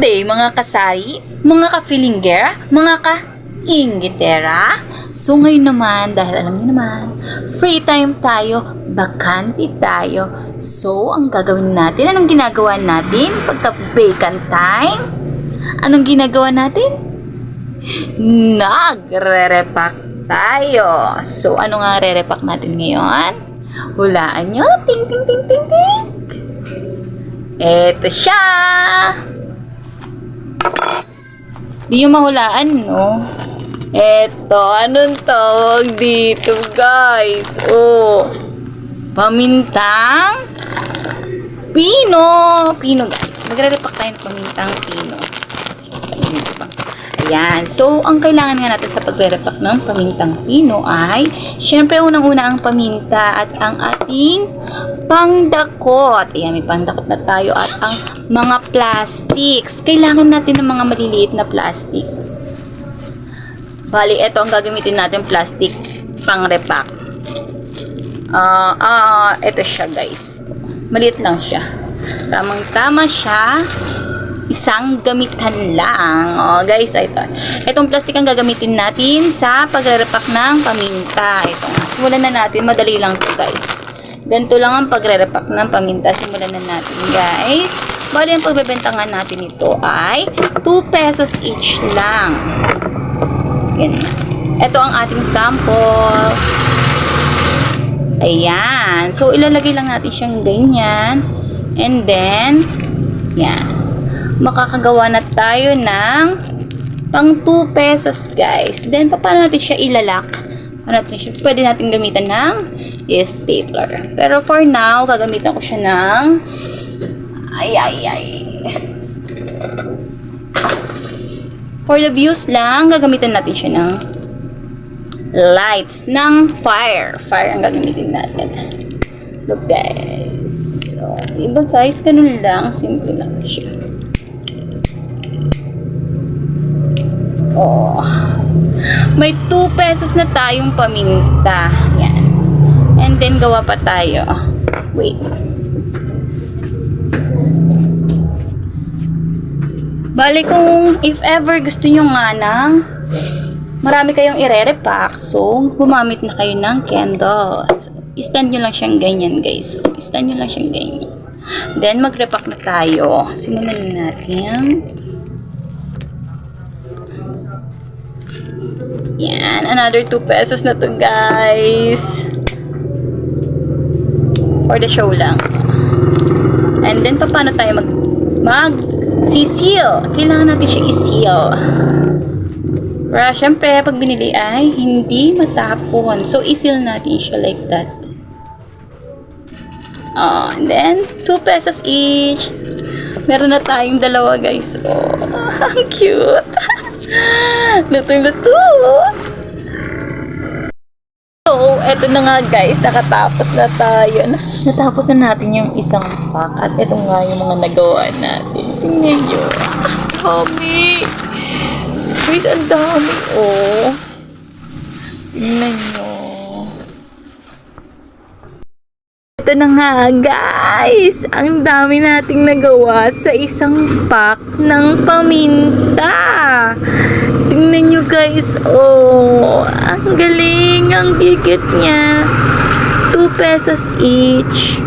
day mga kasari, mga ka-feelinggera, mga ka-inggitera. So ngayon naman, dahil alam niyo naman, free time tayo, bakante tayo. So ang gagawin natin, anong ginagawa natin pagka vacant time? Anong ginagawa natin? Nagre-repack tayo. So ano nga re-repack natin ngayon? Hulaan nyo, ting ting ting ting ting. Eto siya! Di yung mahulaan, no? Eto, anong tawag dito, guys? Oh, pamintang pino. Pino, guys. Magre-repack tayo ng pamintang pino. Ayan. So, ang kailangan nga natin sa pagre-repack ng pamintang pino ay, syempre, unang-una ang paminta at ang ating pangdakot. Ayan, may pangdakot na tayo at ang mga plastics. Kailangan natin ng mga maliliit na plastics. Bali, ito ang gagamitin natin, plastic pang-repack. Ito siya, guys. Maliit lang siya. Tamang-tama siya. Isang gamitan lang. Guys, ito. Itong plastic ang gagamitin natin sa pagre-repack ng paminta. Ito nga. Simulan na natin. Madali lang ito, guys. Ganito lang ang pagre-repack ng paminta. Simulan na natin, guys. Bali, ang pagbebentangan natin ito ay 2 pesos each lang. Yan. Ito ang ating sample. Ayan. So, ilalagay lang natin siyang ganyan. And then, yan. Makakagawa na tayo ng pang 2 pesos, guys. Then, paano natin siya ilalak? Pwede natin gamitan ng stapler. Pero for now, gagamitan ko siya ng for the views lang, gagamitan natin siya ng lights, ng fire. Fire ang gagamitin natin. Look, guys. So, diba, guys? Ganun lang. Simple lang siya. Oh. May 2 pesos na tayong paminta. Yan. And then, gawa pa tayo. Wait. Bali, kung if ever gusto nyo nga ng marami kayong ire-repack, so, gumamit na kayo ng candle. I-stand nyo lang siyang ganyan, guys. I-stand nyo lang siyang ganyan. Then, mag-repack na tayo. Simulan na natin. Yan, another 2 pesos na to, guys. For the show lang. And then, paano tayo mag-seal? Kailangan natin siya i-seal. Para, syempre, pag binili ay hindi matapon. So, i-seal natin siya like that. And then, 2 pesos each. Meron na tayong dalawa, guys. Oh, ang cute. Lutong-luto. So, eto na nga, guys. Nakatapos na tayo. Natapos na natin yung isang pack. At eto nga yung mga nagawa natin. Tingnan nyo. Dami. Guys, ang dami. Oh. Tingnan nyo. Ito na nga, guys. Ang dami nating nagawa sa isang pack ng paminta. Tingnan nyo, guys. Oh, ang galing. Ang gigit niya. 2 pesos each.